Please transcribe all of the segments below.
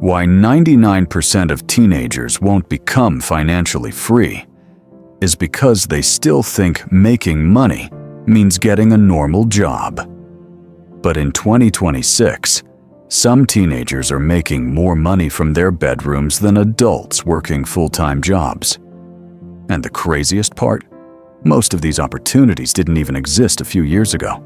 Why 99% of teenagers won't become financially free is because they still think making money means getting a normal job. But in 2026, some teenagers are making more money from their bedrooms than adults working full-time jobs. And the craziest part? Most of these opportunities didn't even exist a few years ago.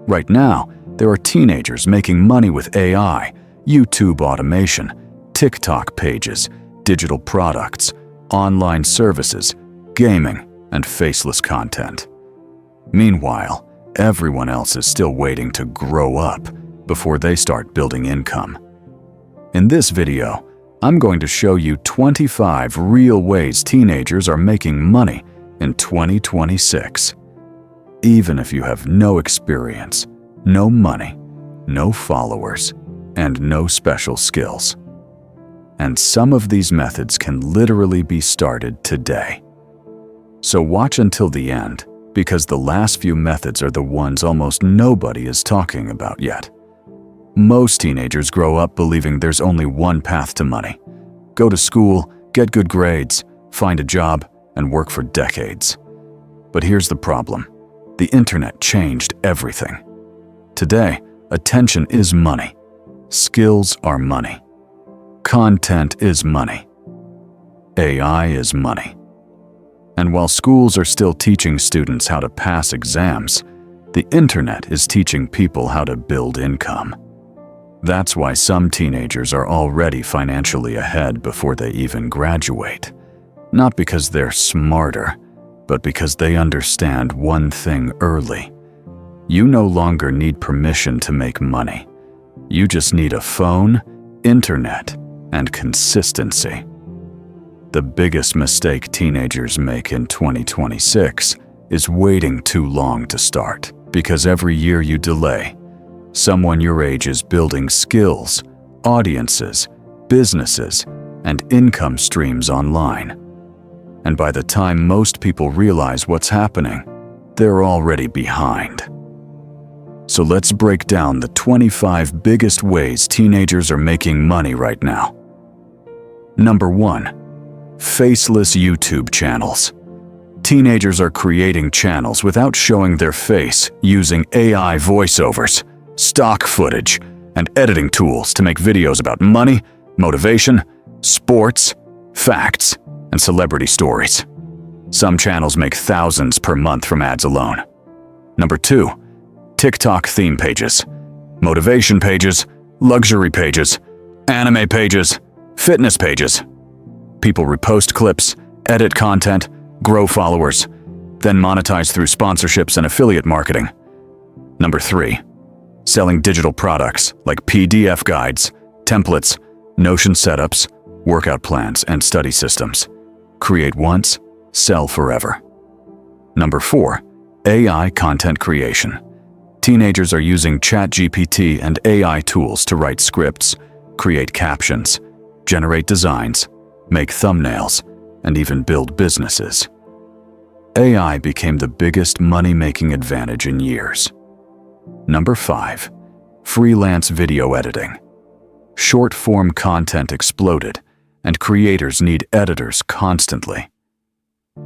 Right now, there are teenagers making money with AI, YouTube automation, TikTok pages, digital products, online services, gaming, and faceless content. Meanwhile, everyone else is still waiting to grow up before they start building income. In this video, I'm going to show you 25 real ways teenagers are making money in 2026. Even if you have no experience, no money, no followers, and no special skills. And some of these methods can literally be started today. So watch until the end, because the last few methods are the ones almost nobody is talking about yet. Most teenagers grow up believing there's only one path to money. Go to school, get good grades, find a job, and work for decades. But here's the problem. The internet changed everything. Today, attention is money. Skills are money. Content is money. AI is money. And while schools are still teaching students how to pass exams, the internet is teaching people how to build income. That's why some teenagers are already financially ahead before they even graduate. Not because they're smarter, but because they understand one thing early. You no longer need permission to make money. You just need a phone, internet, and consistency. The biggest mistake teenagers make in 2026 is waiting too long to start, because every year you delay, someone your age is building skills, audiences, businesses, and income streams online. And by the time most people realize what's happening, they're already behind. So let's break down the 25 biggest ways teenagers are making money right now. Number 1. Faceless YouTube channels. Teenagers are creating channels without showing their face using AI voiceovers, stock footage, and editing tools to make videos about money, motivation, sports, facts, and celebrity stories. Some channels make thousands per month from ads alone. Number 2. TikTok theme pages, motivation pages, luxury pages, anime pages, fitness pages. People repost clips, edit content, grow followers, then monetize through sponsorships and affiliate marketing. Number 3. Selling digital products like PDF guides, templates, Notion setups, workout plans, and study systems. Create once, sell forever. Number 4. AI content creation. Teenagers are using ChatGPT and AI tools to write scripts, create captions, generate designs, make thumbnails, and even build businesses. AI became the biggest money-making advantage in years. Number 5. Freelance video editing. Short-form content exploded, and creators need editors constantly.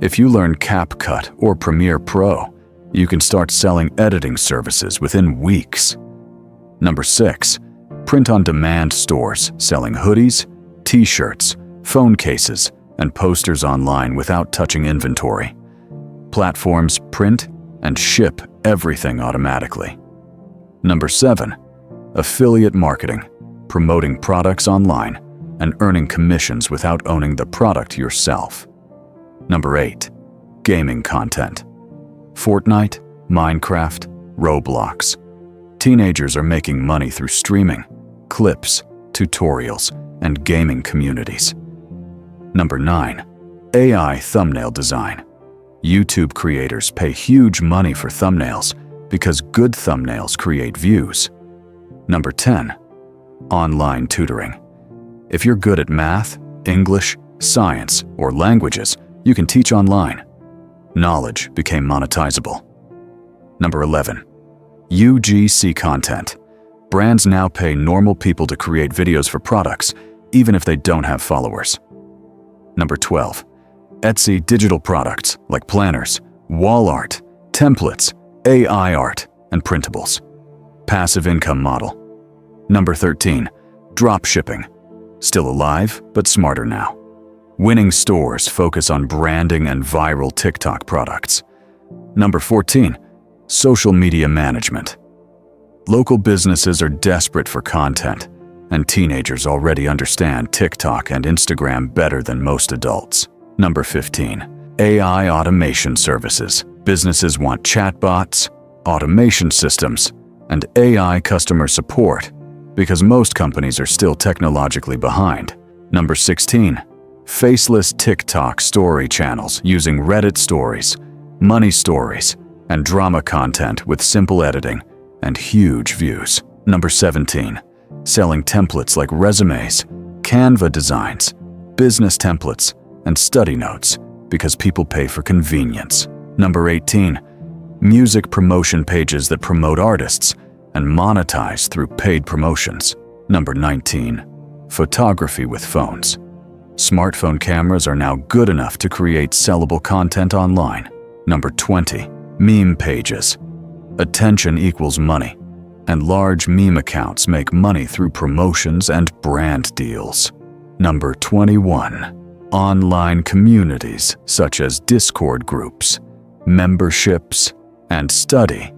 If you learn CapCut or Premiere Pro, you can start selling editing services within weeks. Number 6. Print-on-demand stores selling hoodies, t-shirts, phone cases, and posters online without touching inventory. Platforms print and ship everything automatically. Number 7. Affiliate marketing, promoting products online and earning commissions without owning the product yourself. Number 8. Gaming content. Fortnite, Minecraft, Roblox. Teenagers are making money through streaming, clips, tutorials, and gaming communities. Number 9. AI thumbnail design. YouTube creators pay huge money for thumbnails because good thumbnails create views. Number 10. Online tutoring. If you're good at math, English, science, or languages, you can teach online. Knowledge became monetizable. Number 11. UGC content. Brands now pay normal people to create videos for products, even if they don't have followers. Number 12. Etsy digital products like planners, wall art, templates, AI art, and printables. Passive income model. Number 13. Drop shipping. Still alive, but smarter now. Winning stores focus on branding and viral TikTok products. Number 14. Social media management. Local businesses are desperate for content, and teenagers already understand TikTok and Instagram better than most adults. Number 15. AI automation services. Businesses want chatbots, automation systems, and AI customer support because most companies are still technologically behind. Number 16. Faceless TikTok story channels using Reddit stories, money stories, and drama content with simple editing and huge views. Number 17. Selling templates like resumes, Canva designs, business templates, and study notes because people pay for convenience. Number 18. Music promotion pages that promote artists and monetize through paid promotions. Number 19. Photography with phones. Smartphone cameras are now good enough to create sellable content online. Number 20. Meme pages. Attention equals money, and large meme accounts make money through promotions and brand deals. Number 21. Online communities such as Discord groups, memberships, and study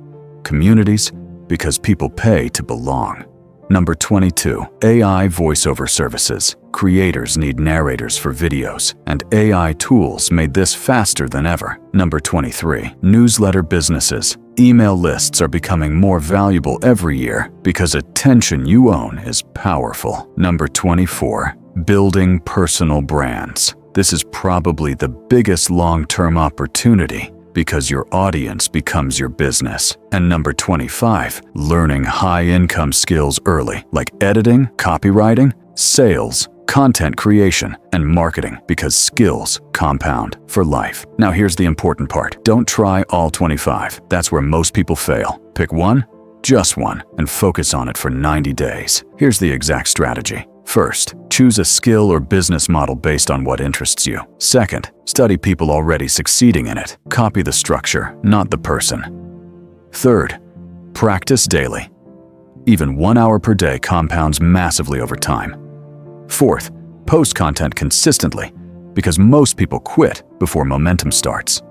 communities because people pay to belong. Number 22. AI voiceover services. Creators need narrators for videos, and AI tools made this faster than ever. Number 23. Newsletter businesses. Email lists are becoming more valuable every year because attention you own is powerful. Number 24. Building personal brands. This is probably the biggest long-term opportunity because your audience becomes your business. And number 25, learning high-income skills early, like editing, copywriting, sales, content creation, and marketing, because skills compound for life. Now here's the important part. Don't try all 25. That's where most people fail. Pick one, just one, and focus on it for 90 days. Here's the exact strategy. First, choose a skill or business model based on what interests you. Second, study people already succeeding in it. Copy the structure, not the person. Third, practice daily. Even 1 hour per day compounds massively over time. Fourth, post content consistently, because most people quit before momentum starts.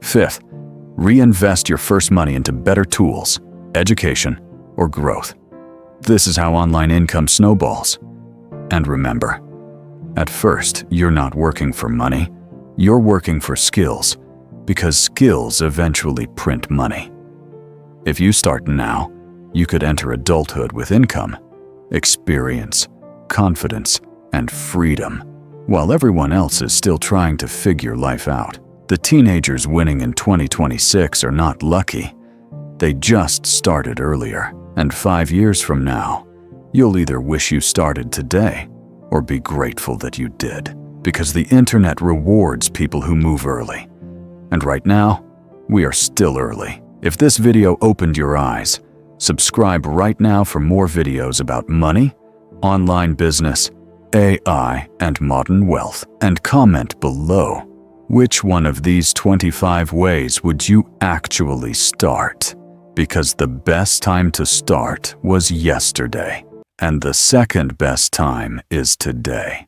Fifth, reinvest your first money into better tools, education, or growth. This is how online income snowballs. And remember, at first, you're not working for money, you're working for skills, because skills eventually print money. If you start now, you could enter adulthood with income, experience, confidence, and freedom, while everyone else is still trying to figure life out. The teenagers winning in 2026 are not lucky. They just started earlier. And 5 years from now, you'll either wish you started today or be grateful that you did, because the internet rewards people who move early. And right now, we are still early. If this video opened your eyes, subscribe right now for more videos about money, online business, AI, and modern wealth. And comment below, which one of these 25 ways would you actually start? Because the best time to start was yesterday, and the second best time is today.